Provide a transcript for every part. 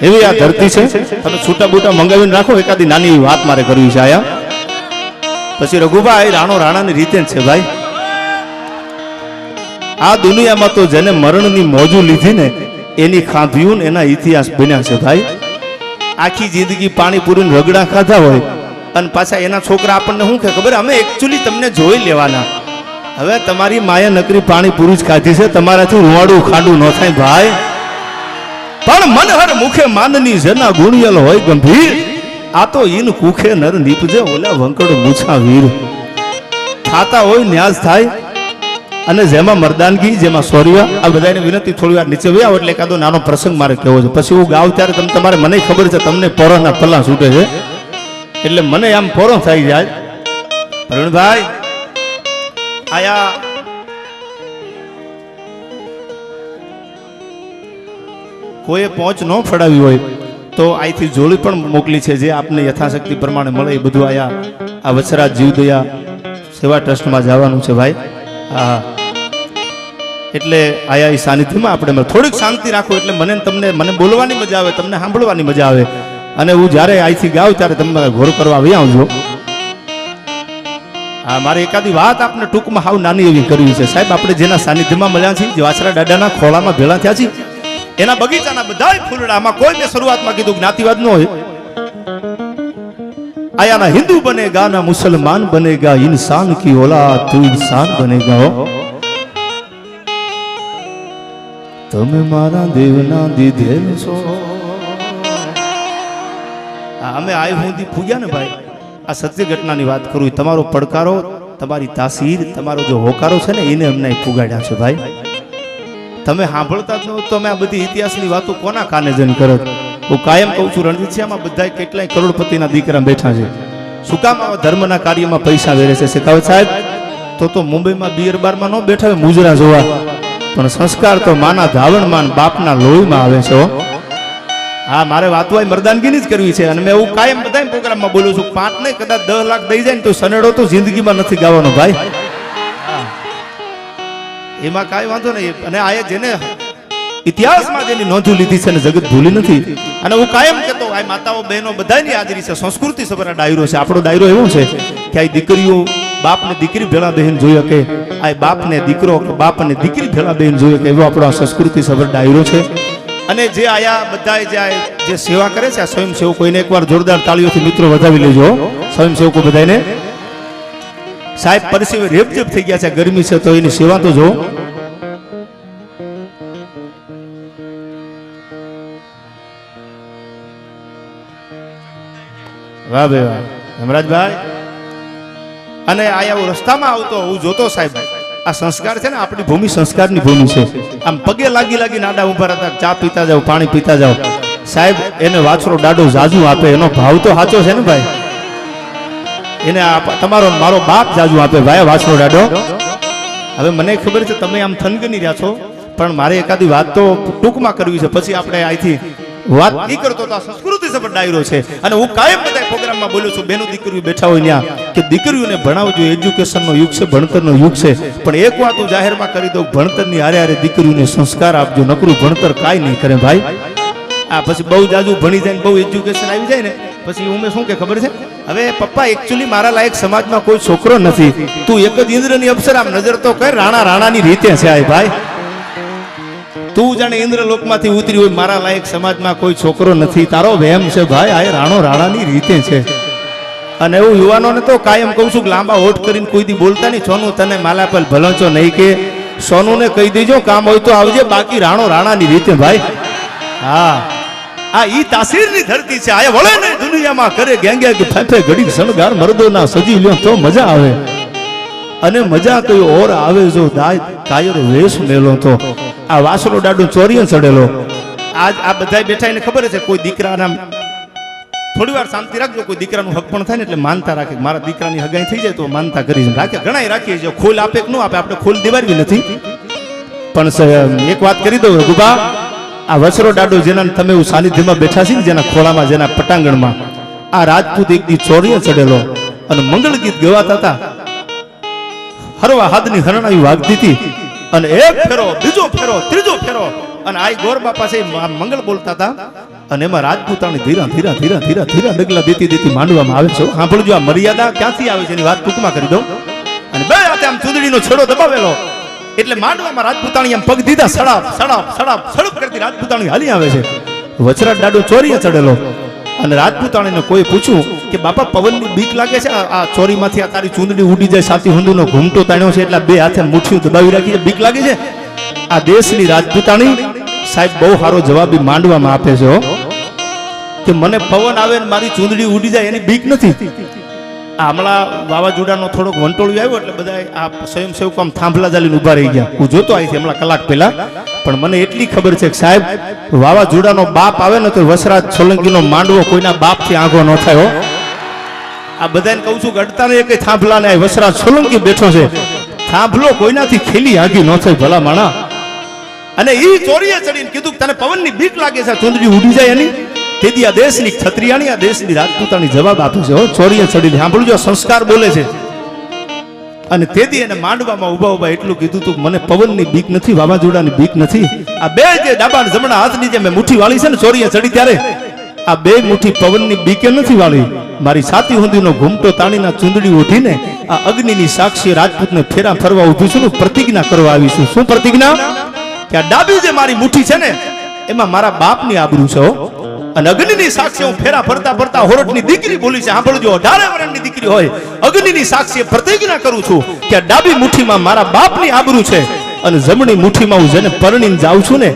એવી આ ધરતી છે. તમે છૂટા બૂટા મંગાવીને રાખો. એકાદી નાની એવી વાત મારે કરવી છે આયા. પછી રઘુભાઈ રાણો રાણાની રીતે છે ભાઈ. આ દુનિયામાં તો જેને મરણની મોજુ લીધી ને એની ખાધ્યું ને એના ઇતિહાસ બન્યા છે ભાઈ. આખી જિંદગી પાણીપુરી રગડા ખાધા હોય અને પાછા એના છોકરા આપણને શું કે ખબર, અમે એકચ્યુઅલી તમને જોઈ લેવાના. હવે તમારી માયા નકરી પાણીપુરી જ ખાધી છે, તમારાથી રૂવાડું ખાડું ન થાય ભાઈ. પણ મનહર મુખે માનની જેના ગુણિયલ હોય ગંભીર, આ તો ઈન કુખે નર નીપજે ઓલા વંકડ મૂછા વીર. ખાતા હોય ન્યાજ થાય. અને જેમાં મર્દાનગી, જેમાં શૌર્ય, આ બધાને વિનંતી થોડી વાર નીચે વ્યાવ એટલે એકાદો નાનો પ્રસંગ મારે કહેવો છે. પછી હું ગાવ ત્યારે તમારે મને ખબર છે તમને પોરોના પલ્લા છૂટે છે એટલે મને આમ પોરો થઈ જાય. અરુણભાઈ આયા કોઈએ પહોંચ ન ફડાવી હોય તો અહીંથી જોડી પણ મોકલી છે, જે આપને યથાશક્તિ પ્રમાણે મળે એ બધું આયા આ વછરાજ જીવદયા સેવા ટ્રસ્ટમાં જવાનું છે ભાઈ. હા, એટલે આયા એ સાનિધ્યમાં આપણે થોડીક શાંતિ રાખો એટલે મને બોલવાની મજા આવે, તમને સાંભળવાની મજા આવે. અને હું જ્યારે અહીંથી ગાવ ત્યારે તમે ઘોર કરવા આવી આવજો. હા, મારે એકાદી વાત આપને ટૂંકમાં હાવ નાની એવી કરવી છે સાહેબ. આપણે જેના સાનિધ્યમાં મળ્યા છીએ, જે વાછરા દાદાના ખોળામાં ભેળા થયા છીએ, એના બગીચાના બધા ફૂલડા, આમાં કોઈ મેં શરૂઆતમાં કીધું જ્ઞાતિવાદ ન હોય. આયાના હિન્દુ બનેગા ના મુસલમાન બનેગા, इंसान की औलाद तू इंसान बनेगा हो. તમે મારા દેવના દીધેલ છો. અમે આય સુધી પૂગ્યા ને ભાઈ, આ સત્ય ઘટનાની વાત કરું. તમારો પડકારો, તમારી તાસીર, તમારો જો હોકારો છે ને એને અમને પુગાડ્યા છે ભાઈ. તમે સાંભળતા જ ન તો અમે આ બધી ઇતિહાસની વાતો કોના કાને જઈને કરો. હું કાયમ કહું છું રણજીત છે, આમાં બધા કેટલાય કરોડપતિના દીકરા બેઠા છે. શું કામ આવા ધર્મના કાર્યમાં પૈસા વેરે છે શેખાવત સાહેબ? તો મુંબઈમાં બિયર બારમાં ન બેઠા હોય મુજરા જોવા, પણ સંસ્કાર તો માના ધાવણમાં બાપના લોહીમાં આવે છે. હા, મારે વાતો આ મર્દાનગીની જ કરવી છે. અને મેં એવું કાયમ બધા પ્રોગ્રામમાં બોલું છું, 5 નહીં કદાચ 10 લાખ દઈ જાય ને તો સનેડો તો જિંદગીમાં નથી ગાવાનો ભાઈ. એમાં કાંઈ વાંધો નહીં. અને આ જેને ઇતિહાસમાં જેની નોંધો લીધી છે ને જગત ભૂલી નથી. અને હું કાયમ કહેતો આ માતાઓ બહેનો બધાની હાજરી છે, સંસ્કૃતિ સભર ડાયરો છે. આપણો ડાયરો એવો છે કે આ દીકરીઓ બાપને દીકરી ભેળા બહેન જોઈએ કે આ બાપને દીકરો બાપ અને દીકરી ભેળા બહેન જોઈએ કે એવો આપણો સંસ્કૃતિ સભર ડાયરો છે. અને જે આયા બધા જે સેવા કરે છે આ સ્વયંસેવકો, એને એકવાર જોરદાર તાળીઓથી મિત્રો વધાવી લેજો. સ્વયંસેવકો બધાને સાહેબ પરસેવે રેપજેપ થઈ ગયા છે, ગરમી છે તો એની સેવા તો જો. વાહ ભાઈ વાહ હેમરાજભાઈ. અને આયા હું રસ્તામાં આવતો હું જોતો સાહેબ, આ સંસ્કાર છે ને આપણી ભૂમિ સંસ્કારની ભૂમિ છે. આમ પગે લાગી લાગી નાડા ઉભા રહેતા, ચા પીતા જાવ, પાણી પીતા જાવ. સાહેબ એને વાછરો દાડો જાજુ આપે, એનો ભાવ તો સાચો છે ને ભાઈ. એને તમારો મારો બાપ જાજુ આપે ભાઈ વાછરો દાડો. હવે મને ખબર છે તમે આમ થનગની રહ્યા છો, પણ મારે એકાદી વાત તો ટૂંકમાં કરવી છે. પછી આપણે અહીંથી વાત નહીં કરતો તો આ સંસ્કૃતિ સભર ડાયરો છે. અને હું કાયમ બધા પ્રોગ્રામમાં બોલું છું, બેનો દીકરીઓ બેઠા હોય ત્યાં કે દીકરીઓને ભણાવજો, એજ્યુકેશનનો યુગ છે, ભણતરનો યુગ છે. પણ એક વાત હું જાહેરમાં કરી દઉં, ભણતરની હારે હારે દીકરીઓને સંસ્કાર આપજો, નકરું ભણતર કાંઈ નહીં કરે ભાઈ. આ પછી બહુ જાજુ ભણી જાય ને બહુ એજ્યુકેશન આવી જાય ને પછી હું શું કે ખબર છે, હવે પપ્પા એકચ્યુઅલી મારા લાયક સમાજમાં કોઈ છોકરો નથી, તું એક જ ઇન્દ્રની અપ્સરા, આમ નજર તો કર, રાણા રાણાની રીતે છે આ ભાઈ. તું જાણે ઇન્દ્રલોકમાંથી ઉતરી હોય, મારા લાયક સમાજમાં કોઈ છોકરો નથી, તારો વહેમ છે ભાઈ. આ રાણો રાણાની રીતે છે. અને એવું યુવાનોને તો કાયમ કહું છું કે લાંબા હોઠ કરીને કોઈ દી બોલતા નહીં. સોનું તને માલાપલ ભલંચો નહીં કે સોનુને કહી દેજો કામ હોય તો આવજે, બાકી રાણો રાણાની રીતે ભાઈ. હા, આ ઈ તાસીરની ધરતી છે. આ વળે ને દુનિયામાં કરે ગેંગે કે ફેફે ઘડી શણગાર મર્દોના સજી લ્યો તો મજા આવે. અને મજા કઈ ઓર આવે જો દાય કાયર વેશ મેલો તો. આ વાસરો દાડો ચોરીએ ચડેલો. આજ આ બધા બેઠા એને ખબર છે કોઈ દીકરાના, થોડી વાર શાંતિ રાખજો, કોઈ દીકરાનું હક પણ થાય ને એટલે માનતા રાખે, મારા દીકરાની હગાઈ થઈ જાય તો માનતા કરી રાખે. ઘણા રાખીએ છીએ, ખોલ આપે કે ન આપે, આપણે ખોલ દેવાડવી નથી. પણ એક વાત કરી દઉં રઘુબા, આ વસરો દાડો જેના તમે સાનિધ્યમાં બેઠા છે ને, જેના ખોળામાં, જેના પટાંગણમાં, આ રાજપૂત એક દી ચોરીએ ચડેલો અને મંગળ ગીત ગવાતા હતા. હરવા હાથની હરણાઈ વાગતી હતી અને એક ફેરો, બીજો ફેરો, ત્રીજો ફેરો, અને આ ગોર બાપા છે મંગળ બોલતા હતા. અને એમાં રાજપૂતાણી ધીરા ધીરા ધીરા ધીરા ધીરા ડગલા દેતી દેતી માંડવામાં આવે છે. સાંભળજો, આ મર્યાદા ક્યાંથી આવે છે એની વાત ટૂંકમાં કરી દઉં. અને બે હાથે આમ ચૂંદડીનો છેડો દબાવેલો એટલે માંડવામાં રાજપૂતાણી આમ પગ દીધા, સડાપ સડાપ સડાપ સડપ કરતી રાજપૂતાણી હાલી આવે છે. વચરાટ દાડો ચોરીએ ચડેલો અને રાજપૂતાણીને કોઈ પૂછ્યું કે બાપા પવનની બીક લાગે છે, આ ચોરીમાંથી આ તારી ચૂંદડી ઉડી જાય, સાથી હુંદુનો ઘૂમટો તાણ્યો છે એટલે બે હાથે મુઠ્ઠીઓ દબાવી રાખી છે, બીક લાગે છે? આ દેશની રાજપૂતાણી સાહેબ બહુ સારો જવાબ માંડવામાં આપે છે કે મને પવન આવે ને મારી ચૂંદડી ઉડી જાય એની બીક નથી. આ હમણાં વાવાઝોડાનો થોડોક વંટોળિયો આવ્યો એટલે બધા આ સ્વયંસેવકો આમ થાંભલા ચાલીને ઉભા રહી ગયા. હું જોતો આવી હમણાં કલાક પહેલા, પણ મને એટલી ખબર છે કે સાહેબ વાવાઝોડાનો બાપ આવે ને તો વસરાજ સોલંકીનો માંડવો કોઈના બાપથી આંગો ન થાય. આ બધાને કહું છું કે અડતા ને કઈ થાંભલા ને વસરાજ સોલંકી બેઠો છે, થાંભલો કોઈનાથી ખેલી આગી ન થાય ભલા માણા. અને ઈ ચોરીએ ચડીને કીધું તને પવનની બીક લાગે છે, ચૂંદડી ઉડી જાય એની. તેથી આ દેશની ક્ષત્રિયાણી, આ દેશની રાજપૂતાણી જવાબ આપે છે. ચોરીએ ચડીને સાંભળજો, સંસ્કાર બોલે છે. અને તેથી એને માંડવામાં ઉભા ઉભા એટલું કીધું તું મને પવનની બીક નથી, વાવાઝોડાની બીક નથી. આ બે જે ડાબા જમણા હાથની જે મેં મુઠ્ઠી વાળી છે ને ચોરીએ ચડી ત્યારે, આ બે મુઠ્ઠી પવનની બીકે નથી વાળી, મારી છાતી હુંદીનો ઘૂમટો તાણીના ચૂંદડી ઉઠીને આ અગ્નિની સાક્ષી રાજપૂતને ફેરા ફરવા ઊભી છું, પ્રતિજ્ઞા કરવા આવીશું. શું પ્રતિજ્ઞા? કે આ ડાબી જે મારી મુઠ્ઠી છે ને એમાં મારા બાપની આબરૂ છે. અને અગ્નિની સાક્ષી હું ફેરા ફરતા ફરતા હોરઠની દીકરી બોલી છે. સાંભળજો, 18 વર્ષની દીકરી હોય, અગ્નિની સાક્ષી પ્રતિજ્ઞા કરું છું કે ડાબી મુઠ્ઠીમાં મારા બાપની આબરૂ છે અને જમણી મુઠ્ઠીમાં હું જેને પરણીને જાઉં છું ને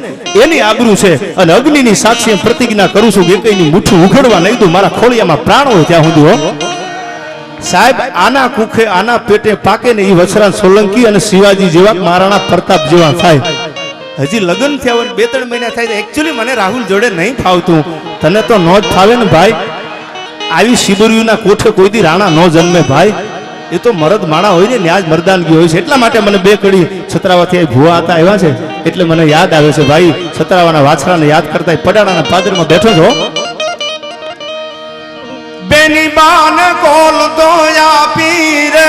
એની આબરૂ છે. અને અગ્નિની સાક્ષી પ્રતિજ્ઞા કરું છું કે એકઈની મુઠ્ઠી ઉઘડવા નહીં દઉં, મારા ખોળિયામાં પ્રાણ હોય ત્યાં સુધી. સાહેબ આના કુખે આના પેટે પાકે ને એ વછરાજ સોલંકી અને શિવાજી જેવા, મહારાણા પ્રતાપ જેવા થાય. હજી લગ્ન થયા હોય 2-3 મહિના થાય. એકચ્યુઅલી મને રાહુલ જોડે નહીં ફાવતું, તને તો નો જ ફાવે ને ભાઈ. આવી શિબરીઓના કોઠે કોઈ દી રાણા નો જન્મે ભાઈ. એ તો મરદ માણા હોય ને ન્યાજ મરદાનગી હોય છે. એટલા માટે મને 2 કડી છત્રાવાથી ભૂવા હતા આવ્યા છે એટલે મને યાદ આવે છે ભાઈ. છત્રાવાના વાછરાને યાદ કરતા પડાણાના પાદરમાં બેઠો છો. બેની બાન કોલ તો આપી રે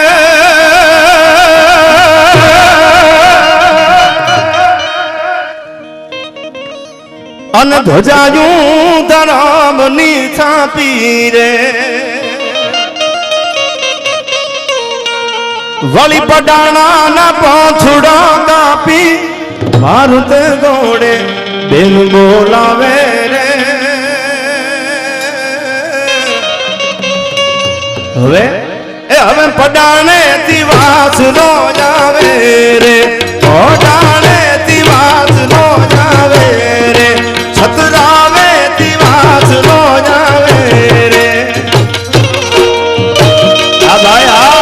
અન ધજાયું ધરામની છાપી રે વળી પડાણા ના પોછડા કાપી મારું તે ગોડે બેન બોલાવે રે. હવે પડાણે દિવાસ નો જાવે રે, પડાણે દિવાસ નો જાવે રે, છતરાવે દિવાસ નો જાવે રે. આ ભાઈ આ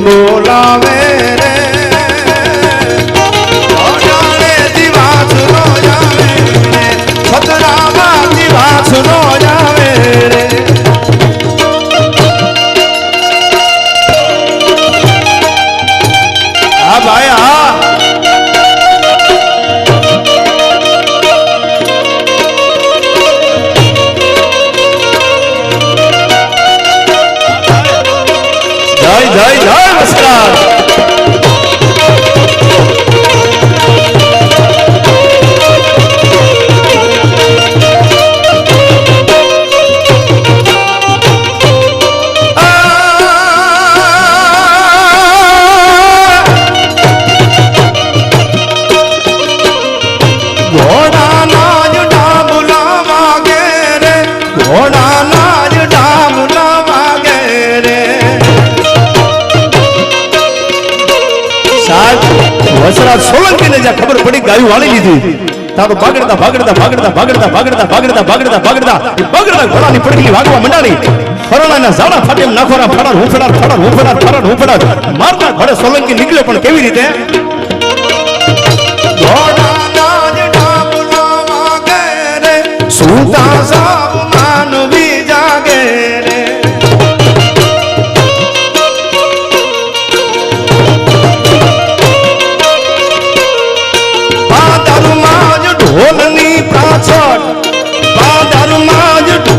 બોલાવે રે, પડાણે દિવાસ નો જાવે રે, છતરામાં દિવાસ નો જાવે રે. હા ભાઈ હા રાજ સોલંકીને જ્યાં ખબર પડી ગાયું વાળી લીધી તા તો ભાગડતા ભાગડતા ભાગડતા ભાગડતા ભાગડતા ભાગડતા ભાગડતા ભાગડતા ભાગડતા ઘોડાની પડકી વાગવા મંડાણી ફરણાના ઝાડા ફાટે નાખોરા ફડાર હુંફડાર ફડાર હુંફડાર ફડાર હુંફડાર મારતા ઘોડે સોલંકી નીકળ્યો પણ કેવી રીતે ઘોડાના જ ડાબલા વાગે રે સૂતા સાવ માનવી જાગે રે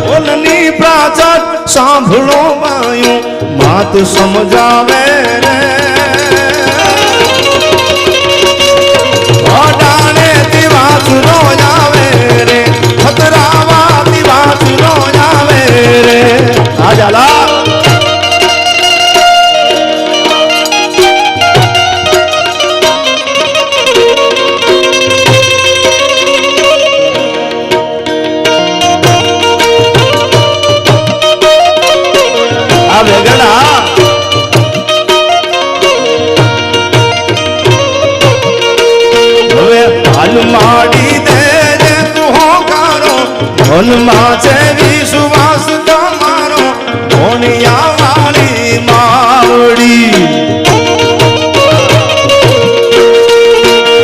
ઢોલની પ્રાચટ સાંભળો વાયું માત સમજાવે રે અડાણે દિવાસરો આવે રે ખતરાવા દિવાસરો આવે રે આજાલા મનમાં છે વિશ્વાસ તમારો ધોનિયા વાળી માવડી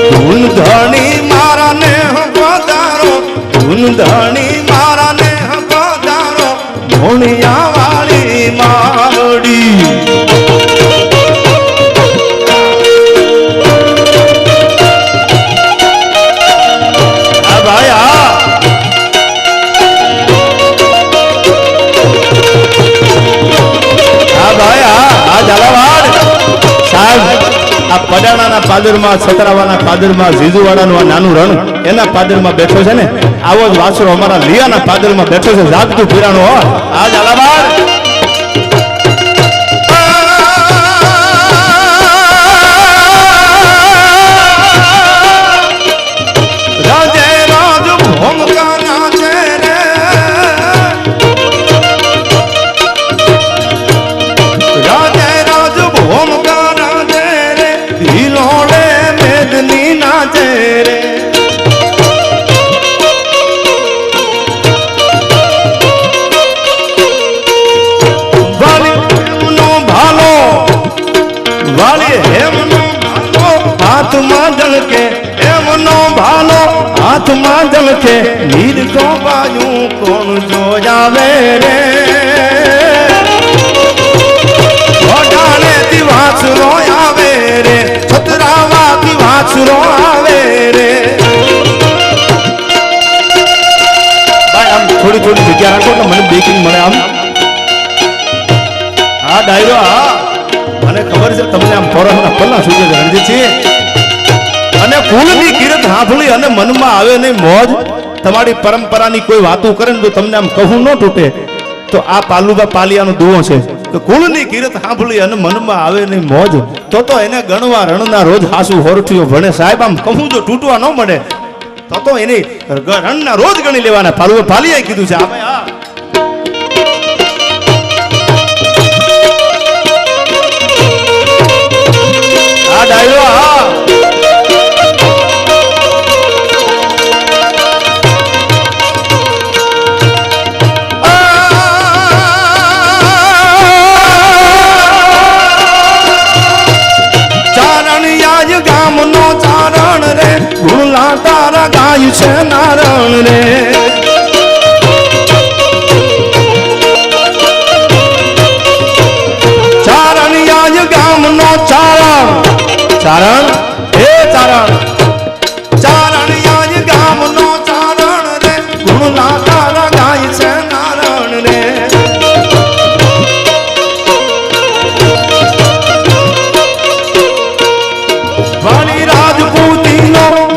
ધૂન ધણી મારા ને પધારો ધૂન ધણી મારા ને પધારો ધોનિયા વાળી માવડી પડાણાના પાદરમાં છતરાવાના પાદરમાં ઝીઝુવાડાનું આ નાનું રણ એના પાદરમાં બેઠો છે ને આવો જ વાસરો અમારા લિયાના પાદરમાં બેઠો છે જાગતું પીરાણો હો આજ અલાબાદ રાજે રાજ ભોમકા નાચે રે રાજે રાજ ભોમકા નાચે રે વાલી હેમનો ભાલો વાલી હેમનો ભાલો હાથમાં જળકે હેમનો ભાલો હાથમાં જળકે નીર કો બાજુ કોણ જોજાવે રે ઘોડાને દિવાસરો આવે રે છતરાવા દિવાસરો આવે રે ભાઈ આમ થોડી થોડી જગ્યા રાખો તો મને બેકિંગ મળે આમ આ ડાયરો આ મને ખબર છે તમને આમ પોરાના પલ્લા સુધી રણજીત છે અને કુળની કીર્ત સાંભળી અને મનમાં આવે નહીં મોજ તમારી પરંપરાની કોઈ વાતો કરે ને તો તમને આમ કહું ન તૂટે તો આ પાલુબા પાલિયાનો દુઓ છે તો કુળની કીર્ત સાંભળી અને મનમાં આવે નહીં મોજ તો એને ગણવા રણના રોજ હાસુ હોરઠીઓ ભણે સાહેબ આમ કહું જો તૂટવા ન મળે તો એની રણના રોજ ગણી લેવાના પાલુબા પાલિયાએ કીધું છે આ ડાયરો ગામનો ચારણ રે ગુણલા તારા ગાય છે નારણ રે ચારણ યાજ ગામનો ચારણ ચારણ હે ચારણ ચારણ યાજ ગામનો ચારણ રે ગુણલા તારા ગાય છે નારણ રે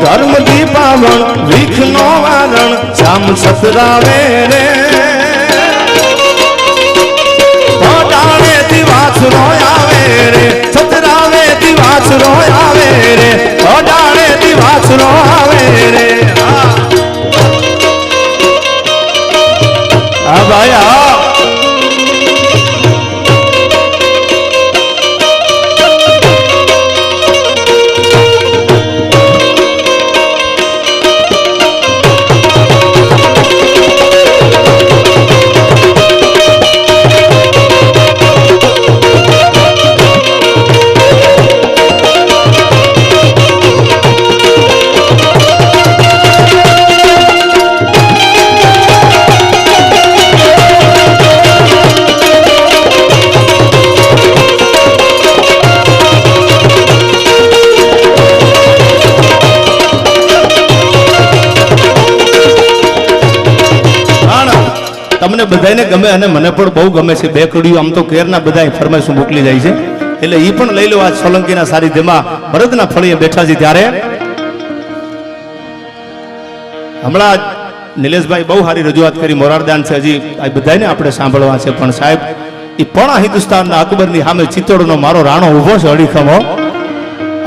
ધર્મ દીપાવણ વિઘ્નો વારણ શ્યામ સતરાવે રે ઘોડાણે દિવાસરો આવે રે સતરાવે દિવાસરો આવે રે ઘોડાણે દિવાસરો આવે રે આ ભાઈ બધાને ગમે અને મને પણ બહુ ગમે છે. બે કડીઓ આમ તો કેરના બધા ફરમાઈશ મોકલી જાય છે, એટલે એ પણ લઈ લો. આજ સોલંકીના સાનિધ્યમાં ભરતના ફળીએ બેઠા છે ત્યારે હમણાં નિલેશભાઈ બહુ સારી રજૂઆત કરી, મોરારદાન છે, હજી આ બધાને આપણે સાંભળવા છે. પણ સાહેબ એ પણ હિન્દુસ્તાનના અકબરની સામે ચિત્તોડનો મારો રાણો ઉભો છે અડીખમો,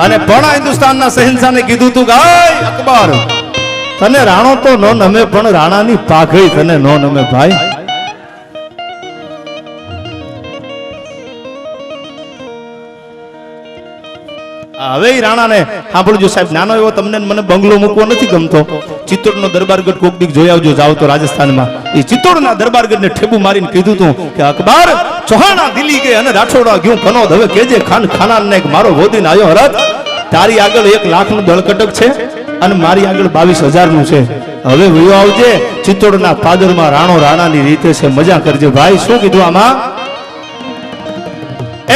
અને પણ હિન્દુસ્તાનના શહેનશાહને કીધું તું કે અકબર તને રાણો તો નો નમે, પણ રાણાની પાઘડી તને નો નમે ભાઈ. હવે રાણાને સાંભળજો સાહેબ, નાનો એવો તમને મને બંગલો મૂકવો નથી ગમતો. ચિત્તોડનો દરબારગઢ કોક દીક જોઈ આવજો, જાવ તો રાજસ્થાનમાં. એ ચિત્તોડના દરબારગઢને ઠેબુ મારીને કીધું તું કે અકબર ચૌહાણા દિલ્હી ગઈ અને રાઠોડા ગયું કનોદ, હવે કેજે ખાન ખાનાને મારો ગોદીને આવ્યો હરત. તારી આગળ 1 લાખનું દળકટક છે અને મારી આગળ 22,000 નું છે. હવે વયો આવજે ચિત્તોડના પાદરમાં, રાણો રાણાની રીતે છે, મજા કરજે ભાઈ. શું કીધું આમાં?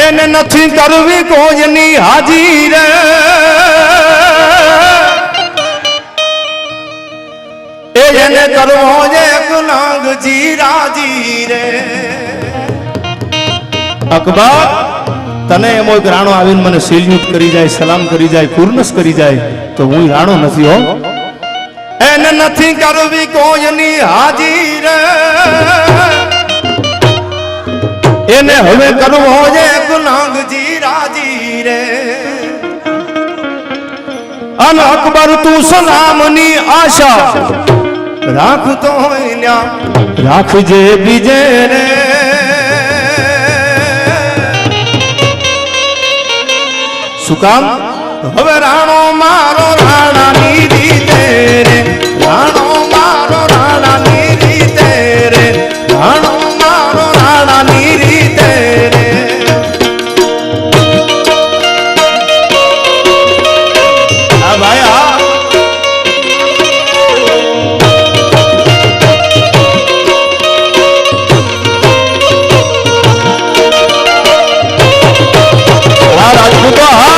એને નથી કરવી કોઈની હાજી રે, એને કરવો છે ગુલાંગજી રાજી રે. અકબર તને એમ હોય કે રાણો આવીને મને સેલ્યુટ કરી જાય, સલામ કરી જાય, કુર્નસ કરી જાય, તો હું રાણો નથી હો. એને નથી કરવી કોઈની હાજી રે, એને હવે કરવો છે ગુલાંગજી રાજી રે. અન અકબર તું સલામની આશા રાખતો હોય ન્યા રાખજે બીજે રે. શું કામ? હવે રાણો મારો રાણાની રીતે રે, રાણો મારો રાણાની રીતે રે, રાણો મારો રાણાની રીતે રે. હા ભાઈ હા. રાજપૂતો હા.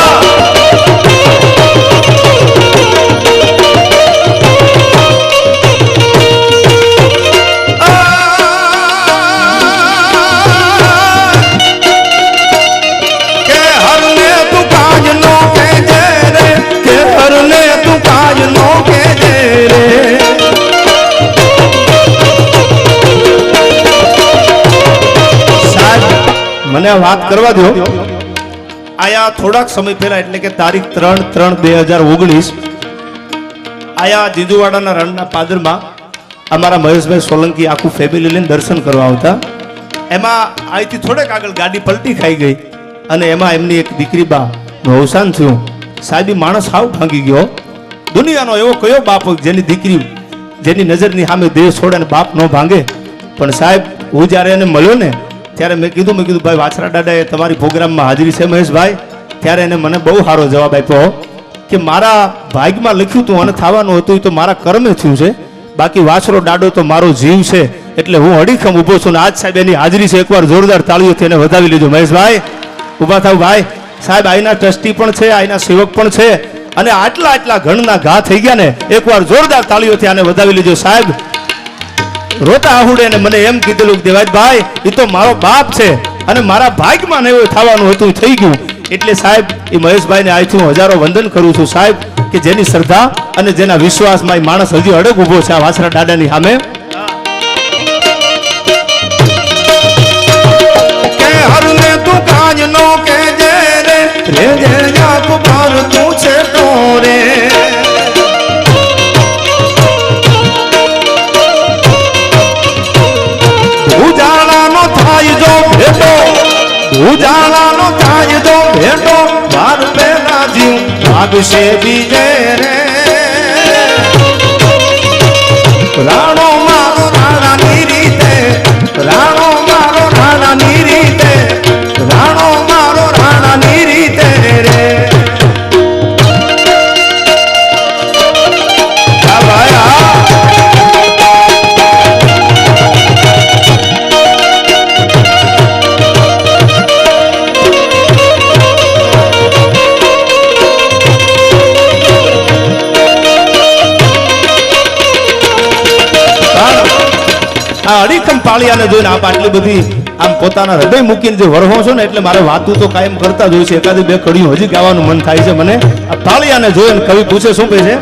મને વાત કરવા દો. આયા થોડાક સમય પહેલા એટલે કે તારીખ 3/3/2019 આયા જીજુવાડાના રણના પાદરમાં અમારા મહેશભાઈ સોલંકી આખું ફેમિલી લઈને દર્શન કરવા આવતા. એમાં અહીંથી થોડેક આગળ ગાડી પલટી ખાઈ ગઈ અને એમાં એમની એક દીકરી બા અવસાન થયું. સાહેબી માણસ હાવ ભાંગી ગયો. દુનિયાનો એવો કયો બાપ જેની દીકરી જેની નજરની સામે દેહ છોડે અને બાપ ન ભાંગે. પણ સાહેબ હું જ્યારે એને મળ્યો ને ત્યારે મેં કીધું ભાઈ વાછરા દાદાએ તમારી પ્રોગ્રામમાં હાજરી છે મહેશભાઈ. ત્યારે એને મને બહુ સારો જવાબ આપ્યો કે મારા ભાગ્યમાં લખ્યું હતું અને થવાનું હતું તો મારા કર્મે થયું છે, બાકી વાછરો દાડો તો મારો જીવ છે, એટલે હું અડીખમ ઊભો છું. આજ સાહેબ એની હાજરી છે, એકવાર જોરદાર તાળીઓથી એને વધાવી લીધું. મહેશભાઈ ઊભા થાવ ભાઈ. સાહેબ આઈના ટ્રસ્ટી પણ છે, આઈના સેવક પણ છે, અને આટલા ઘણના ઘા થઈ ગયા ને, એકવાર જોરદાર તાળીઓથી આને વધાવી લીધો. સાહેબ રોતા આહુડે ને મને એમ કીધેલું કે દેવાજભાઈ એ તો મારો બાપ છે અને મારા ભાગ્યમાં ને એવું થવાનું હતું થઈ ગયું. એટલે સાહેબ એ મહેશભાઈને આજથી હું હજારો વંદન કરું છું સાહેબ, કે જેની શ્રદ્ધા અને જેના વિશ્વાસમાં એ માણસ હજી અડગ ઊભો છે આ વાછરા દાદાની સામે. કે હરને તું કાજ નો કે જે રે રે જે જાપ પર તું છે તો રે. ઉજાળાનો થાય જો ભેટો, ઉજાળાનો થાય જો ભેટો, વાર પેલા જીવ ભાગશે બીજે રે. રાણો મારો રાણાની રીતે, રાણો મારો રાણાની રીતે, રાણો મારો રાણાની રીતે રે. આ અડીખમ પાળિયાને જોઈને આપ આટલી બધી આમ પોતાના હૃદય મૂકીને જે વરહો છો ને એટલે મારે વાતું તો કાયમ કરતા જ હોય છે. એકાદી બે કડીઓ હજી ગાવાનું મન થાય છે મને. આ પાળિયાને જોઈને કવિ પૂછે શું કહે છે?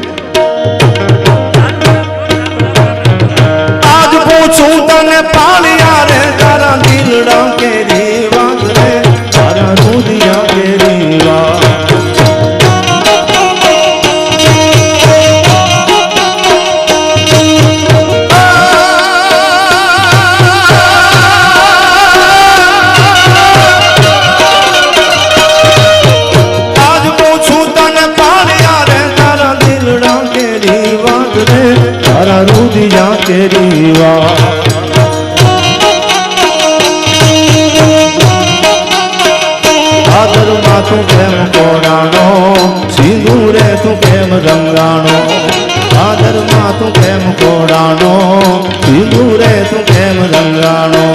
આજ પૂછું તને પાળિયા રે તારા દિલડા કેરી વાત રે તારા રુદિયા કેરી વાત. રુદિયા કેરી વાત. આદરમાં તું કેમ કોરાણો સિંદૂરે તું કેમ રંગાણો. આદરમાં તું કેમ કોરાણો સિંદૂરે તું કેમ રંગાણો.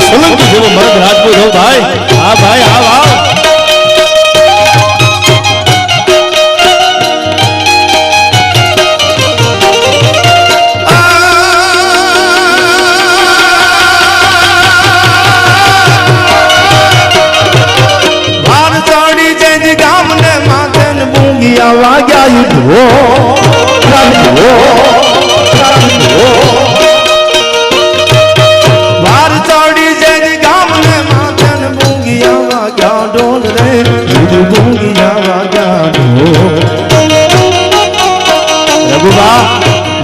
સોલંકી જેવો મરદ રાજપૂત હો ભાઈ. હા ભાઈ હા વાહ. વાર ચડી જઈ ગામ ને માથે બુંગિયા વાગ્યા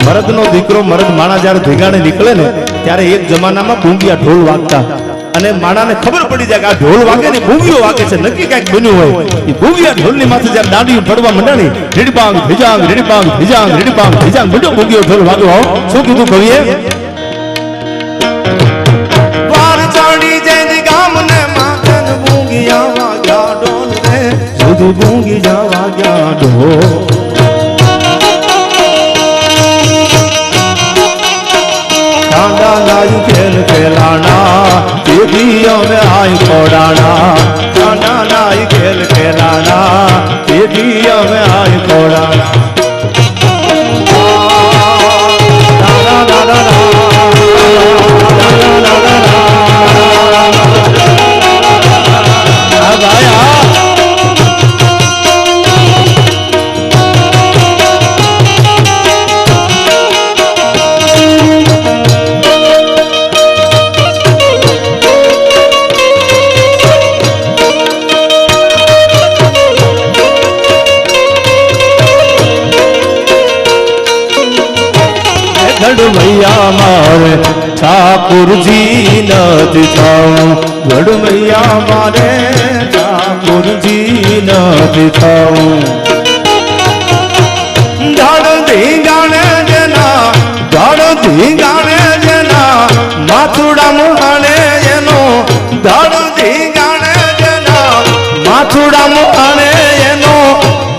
મરદનો દીકરો મરદ માણા જયારે ભેગાને નીકળે ને ત્યારે એક જમાનામાં બુંગિયા ઢોલ વાગતા અને માણાને ખબર પડી જાય કે આ ઢોલ વાગે ને બુંગીઓ વાગે છે નક્કી કઈક બન્યું હોય. એ બુંગિયા ઢોલની માથે જયારે દાંડીઓ પડવા મંડાણી રીડબાંગ ભીજાંગ રીડબાંગ ભીજાંગ રીડબાંગ ભીજાંગ બધો બુંગીઓ ઢોલ વાગ્યો. શું કીધું કવિએ? વાર ચડી જઈ ગામને માથે બુંગિયા વાગ્યા ઢોલ રે સુધી બુંગિયા વાગ્યા ઢોલ. ખેલ ખેલાના તેથી અમે આઈ કોડાના. નાના નાઈ ખેલ ખેલાના તેથી અમે આઈ કોડાના. ગઢમૈયા મારે ઠાકુરજી નથી થાઉં. ગઢમૈયા મારે ઠાકુરજી નથી થાઉં. ધાડથી ગાણે જેના ધાડથી ગાણે જેના માથુડા મુહાણે એનો ધાડથી ગાણે જેના માથુડા મુહાણે એનો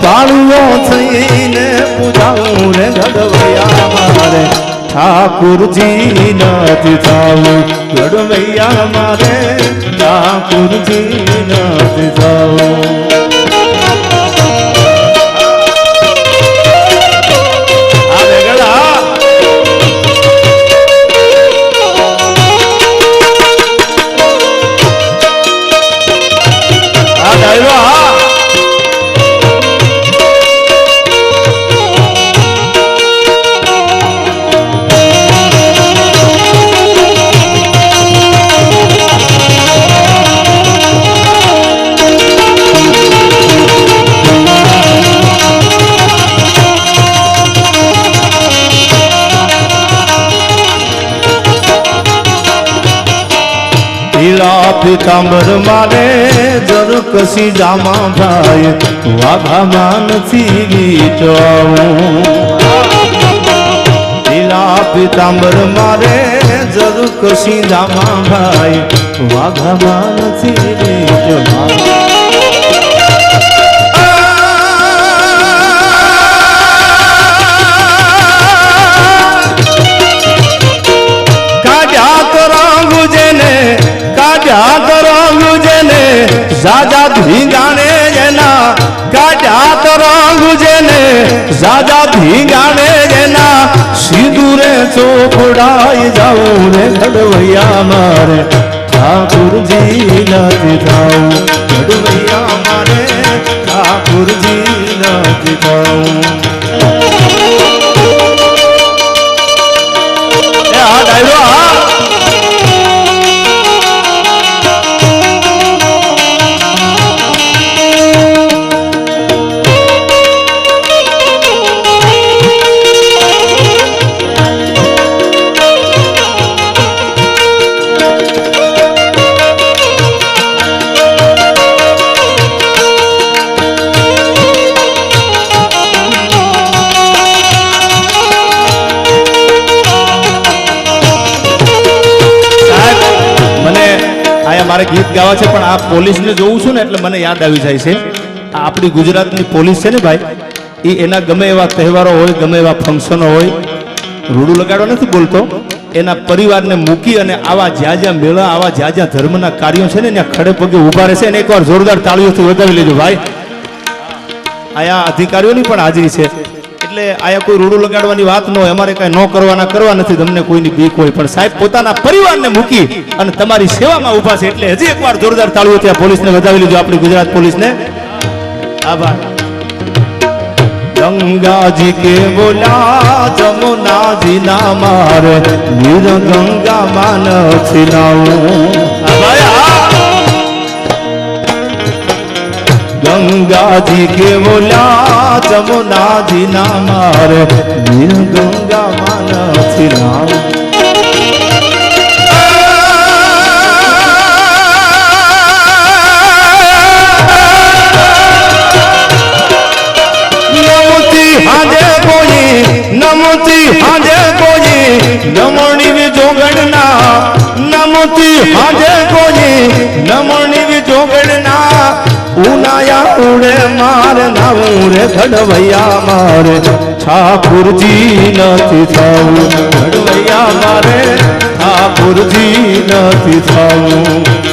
પાળુઓ થઈને પૂજાવું રે ગઢમૈયા મારે ઠાકુરજી નથી થાવું. ગઢમૈયા મારે ઠાકુરજી નથી થાવું. પીતાંબર મારે જર કસી જામા ભાઈ વાઘામાં નથી ગીતવાવું. બોલા પિતાંબર મારે જરૂર કશી જામા ભાઈ વાઘામાં નથી રેતમાં જાજા ધીંગાણે જેના કાઢ્યા તો રંગ જેને જાજા ધીંગાણે જેના સિંદૂરે ચોપડાઈ જાઉં રે ઘડવૈયા મારે ઠાકુરજી નથી થાઉં ઘડવૈયા મારે ઠાકુરજી નથી થાઉં આ ડાયરો મારે ગીત ગાવા છે પણ આ પોલીસને જોઉં છું ને એટલે મને યાદ આવી જાય છે આ આપણી ગુજરાતની પોલીસ છે ને ભાઈ એ એના ગમે એવા તહેવારો હોય ગમે એવા ફંક્શનો હોય રૂડું લગાડવા નથી બોલતો એના પરિવારને મૂકી અને આવા જ્યાં જ્યાં મેળા આવા જ્યાં જ્યાં ધર્મના કાર્યો છે ને ત્યાં ખડે પગે ઊભા રહેશે અને એકવાર જોરદાર તાળીઓથી વધાવી લેજો ભાઈ આયા અધિકારીઓની પણ હાજરી છે એટલે આયા કોઈ રૂડું લગાડવાની વાત ન હોય અમારે કાંઈ ન કરવા નથી તમને કોઈની બીક હોય પણ સાહેબ પોતાના પરિવારને મૂકી અને તમારી સેવામાં ઊભા છે એટલે હજી એકવાર જોરદાર તાળીઓથી આ પોલીસને વધાવી લીધો આપણી ગુજરાત પોલીસને આભાર ગંગાજી કે બોલા જમુનાજી ના મારે નીર ગંગા માન છીનાવું ગંગાજી કે બોલા જમુનાજી ના મારે નીર ગંગા માન છીનાવું નમતી હાજે કોઈ નમણી જોગણના નમતી હાજે કોઈ નમણી જોગણના ઉનાયા ઉડે મારે નાવું રે ઘડવૈયા મારે ઠાકુરજી નથી થાવું ઘડવૈયા મારે ઠાકુરજી નથી થાવું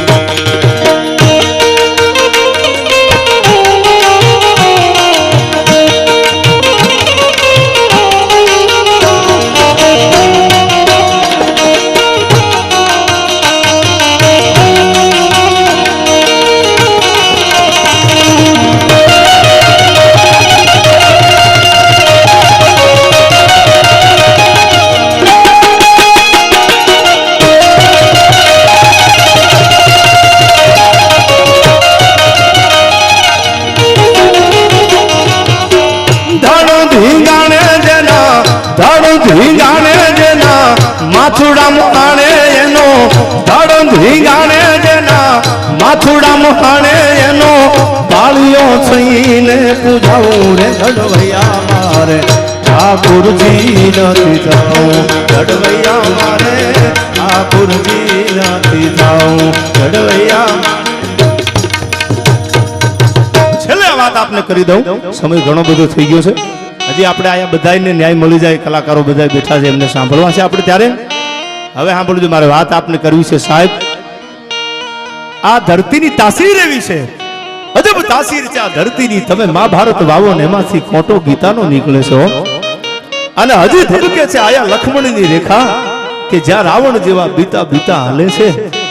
ધીંગાણે જેના માથુડા મુહાણે એનો ધડ ધીંગાણે જેના માથુડા મુહાણે એનો પાળિયો થઈને પૂજાવું રે ઘડવૈયા મારે ઠાકુરજી નથી થાઉં ઘડવૈયા મારે ઠાકુરજી નથી થાઉં ઘડવૈયા છેલ્લે વાત આપને કરી દઉં સમય ઘણો બધો થઈ ગયો છે હજી આપણે આયા બધાને ન્યાય મળી જાય કલાકારો બધા બેઠા છે એમને સાંભળવા છે આપણે ત્યારે હવે સાંભળજો મારે વાત આપને કરવી છે સાહેબ આ ધરતીની તાસીર એવી છે અજબ તાસીર છે આ ધરતીની તમે મહાભારત વાવો ને એમાંથી ખોટો ગીતાનો નીકળે છે અને હજી ધબકે છે આયા લક્ષ્મણની રેખા કે જ્યાં રાવણ જેવા બીતા બીતા હાલે છે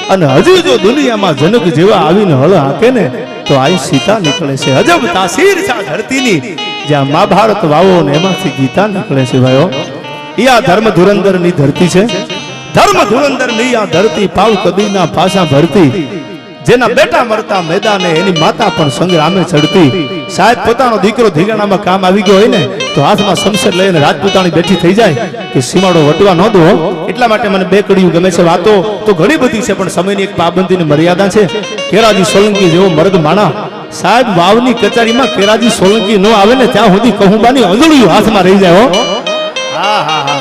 અને હજી જો દુનિયામાં જનક જેવા આવીને હળ હાકે ને તો આ સીતા નીકળે છે અજબ તાસીર છે આ ધરતીની જ્યાં મહાભારત વાવો ને એમાંથી ગીતા નીકળે છે ભાઈઓ એ આ ધર્મ ધુરંધર ની ધરતી છે ધર્મ ધુરંધર ની આ ધરતી પાવ કદીના પાસા ભરતી જેના બેટા મરતા મેદાને એની માતા પણ સંગ્રામે ચડતી સાહેબ પોતાનો દીકરો ધીંગાણામાં કામ આવી ગયો હોય ને તો હાથમાં શમશેર લઈને રાજપૂતાણી બેઠી થઈ જાય કે સીમાડો વટવા ન દો એટલા માટે મને બે કડીયું ગમે છે વાતો તો ઘણી બધી છે પણ સમયની એક પાબંદીની મર્યાદા છે કેરાજી સોલંકી જેવો મર્દ માણા સાહેબ વાવની કચેરીમાં કેરાજી સોલંકી ન આવે ને ત્યાં સુધી કહુંબાની અંજળીઓ હાથમાં રહી જાય હો હા હા હા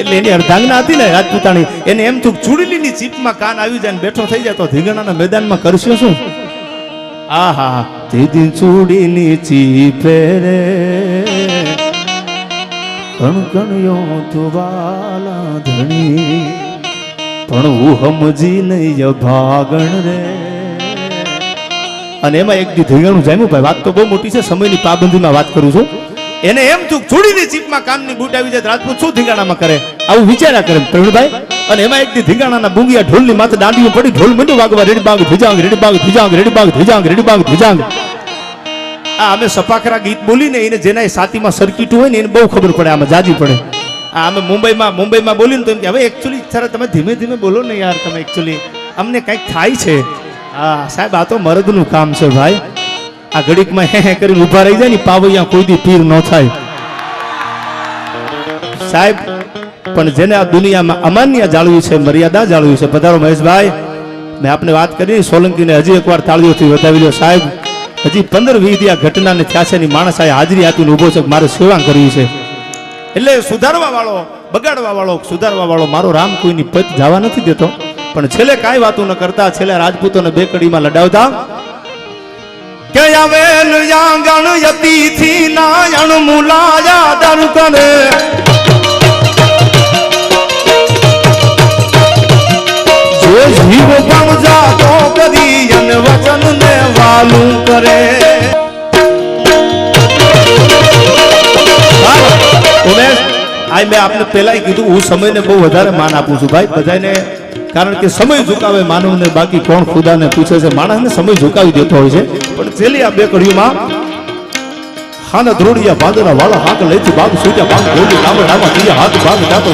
એટલે એની અર્ધાંગના હતી ને રાજપૂતાણી, એને એમ થયું ચૂડલીની ચીપમાં કાન આવી જાય ને બેઠો થઈ જાય તો ધીંગાણાના મેદાનમાં કરશો શું? આહા દીદી ચૂડીની ચીપે રે કણકણ્યો તું વાલા ધણી, પણ હું સમજી નહીં ભાગણ રે. અને એમાં એક દી ધીંગાણું જામ્યું ભાઈ, વાત તો બહુ મોટી છે, સમયની પાબંદીમાં વાત કરું છું. એને એમ થયું ચૂડીની ચીપમાં કાનની બૂટ આવી જાય રાજપૂત શું ધીંગાણામાં કરે, આવું વિચાર્યા કરે પ્રવીણભાઈ. અને એમાં એક દી ધીંગાણાના બુંગિયા ઢોલની માથે દાંડીઓ પડી, ઢોલ મંડ્યો વાગવા, રેડી બાગ ધીજાંગ રેડી બાગ ધીજાંગ રેડી બાગ ધીજાંગ રેડી બાગ ધીજાંગ. આ અમે સપાખરા ગીત બોલીને એને જેના સાતીમાં સર્કિટ હોય ને એને બહુ ખબર પડે, આમાં જાજી પડે. આ અમે મુંબઈમાં બોલીને તો એમ કે હવે એકચ્યુઅલી સર તમે ધીમે ધીમે બોલો ને યાર, તમે એકચ્યુઅલી અમને કંઈક થાય છે. હા સાહેબ આ તો મરદનું કામ છે ભાઈ, આ ઘડીકમાં હે કરીને ઊભા રહી જાય ને પાવૈયા કોઈ દી પીર ન થાય સાહેબ. પણ જેને આ દુનિયામાં અમાન્ય જાળવી છે, મર્યાદા જાળવી છે. પધારો મહેશભાઈ, મેં આપને વાત કરી સોલંકીને હજી એકવાર તાળીઓથી વધાવી લ્યો સાહેબ. હજી 15-20 આ ઘટનાને થયા છે, માણસ આ હાજરી આપીને ઉભો છે, મારે સેવા કરવી છે. એટલે સુધારવા વાળો, બગાડવા વાળો, સુધારવા વાળો મારો રામ કોઈની પત જવા નથી દેતો. પણ છેલ્લે કાંઈ વાતો ન કરતા, છેલ્લે રાજપૂતોને બે કડીમાં લડાવતા કે આવે યાંગણ યતીથી નાયણ મુલાયા દરકને જો જીવ પણ જાતો કરી અને વચન ને વાલું કરે. આ મેં આપને પહેલા કીધું, હું સમયને બહુ વધારે માન આપું છું ભાઈ બધાને, કારણ કે સમય ઝુકાવે માનવને, બાકી કોણ ખુદાને પૂછે છે. માણસને સમય ઝુકાવી દેતો હોય છે. પણ છેલ્લી આ બે કડીઓમાં ખાના ધ્રોડિયા ભાદરા વાળા હાક લઈથી બાગ સૂટ્યા બાગ ગોલી ગામડામાં દિયા હાથ બાગ દાતો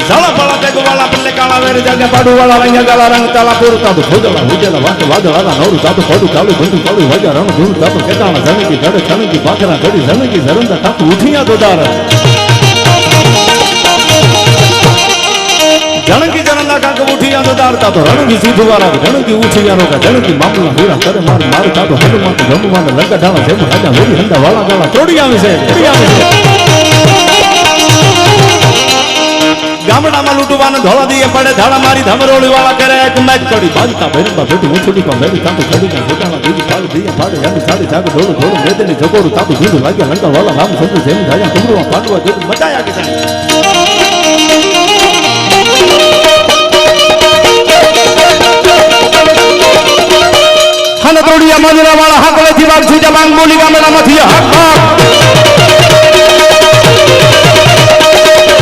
ઝાલા પાળા તેગો વાળા પલ્લે કાળા વેર જાગે પાડુ વાળા રંગા ગાલા રંગ તાલા પોર તાતો ભોજલા ભોજલા વાટ વાદળાના નવરું તાતો પાડુ કાળુ બંધુ કાળુ વાજા રણ ધૂળ તાતો કેટાણા જનકી ગડે છણકી બાખરા ગડી જનકી ઝરંદા તાતો ઉઠિયા દોદાર જણકી જનંદા કાક ઉઠિયા દોદાર તાતો રણકી સીધુ વાળા જણકી ઉઠિયા રોકા જણકી મામલા પૂરા કરે માર માર તાતો હનુમાન જમવાન લંકા ઢાણા જેમ રાજા વેરી હંદા વાળા ગાળા તોડી આવી છે. ગામડામાં લૂંટવાના ધોળા દીએ પડે ધાડા મારી ધમરોળી વાળા કરે એક મેચ પડી બાજતા ભેરબા ભેટી ઉછડી પણ મેરી તાતો છડીના છોટાના દીદી પાડ દીયા પાડે જાની સાડી જાગ ઢોળ ઢોળ મેદની જગોરું તાતો જુદું લાગ્યા લંકા વાળા રામ સંતુ જેમ ધાયા કુમરુમાં પાંડવા જેમ મચાયા કે ખાના તોડિયા મજરા વાળા હાકલેથી વાગ છૂટા માંગ બોલી ગામડામાંથી હાક ભાગ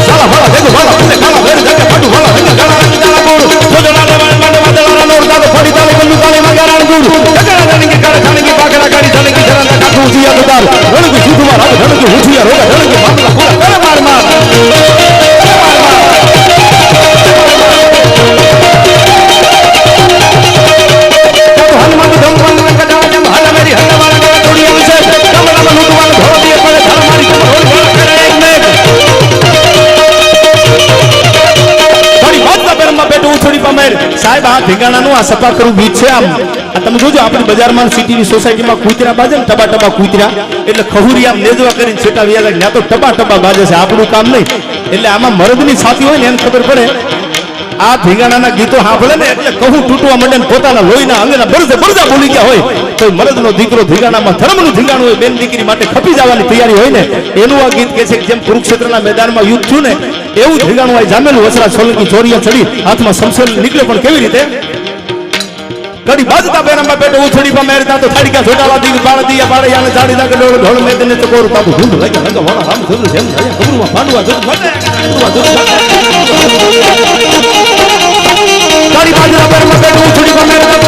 સાલા વાળા દેગો વાળા પુલે કાળા વેર જગે પાડુ વાળા રંગા ગાળા રંગ ગાળા ગોળ જોજના ને વાળા વાદળાના નોર દાદો ફડી તાલે ગલ્લુ તાલે મગારાણ ગુડ જગડા જનકી કાળા જનકી પાકડા ગાડી જનકી જરંદા કાઠુ ઉઠિયા દુદાર રણકી સીધુવા રાજ રણકી ઉઠિયા રોગા રણકી મામલા પૂરા કરે માર માર હનુમાન ધમવાન રંગા ડાળા જમ હાલા મેરી હંડા વાળા ગાળા તોડી આવી છે ગામડામાં લૂંટવાના ધોળા દીએ પડે ધાડા મારી જમ રોડ વાળા કરે એક મેઘ સાહેબ. આ ધીંગાણાનું આ સફા કરવું ગીત છે. આમ તમે જોજો આપણી બજારમાં સિટીની સોસાયટીમાં કૂતરા બાજે ને ટબા ટબા કૂતરા એટલે ખહુરી આમ નેજવા કરીને છેટા વ્યા લાગે, ત્યાં તો ટબા ટબા બાજે છે, આપણું કામ નહીં. એટલે આમાં મરદની છાતી હોય ને એને ખબર પડે. આ ધીંગાણાના ગીતો સાંભળે ને એટલે કહું તૂટવા માંડે ને પોતાના લોહીના અંગના બરજા બરજા બોલી ગયા હોય તો મરદનો દીકરો ધીંગાણામાં ધર્મનું ધીંગાણું હોય, બેન દીકરી માટે ખપી જવાની તૈયારી હોય ને એનું આ ગીત કહે છે કે જેમ કુરુક્ષેત્રના મેદાનમાં યુદ્ધ થયું ને એવું ધીંગાણું આ જામેલું. વસરા સોલંકી ચોરિયા ચડી હાથમાં શમશેર નીકળે પણ કેવી રીતે કડી બાજતા બેરંબા પેટે ઉછડી પા મેરતા તો થાડીકા છોટાલા દી બાળ દીયા બાળ યાને જાડી લાગે ડોળ ઢોળ મેદને તો કોર તાતો ધૂંધ લાગે લંગા વાળા રામ સુર જેમ જાય કબરમાં પાંડવા જગ મતે કડી બાજતા બેરંબા પેટે ઉછડી પા મેરતા તો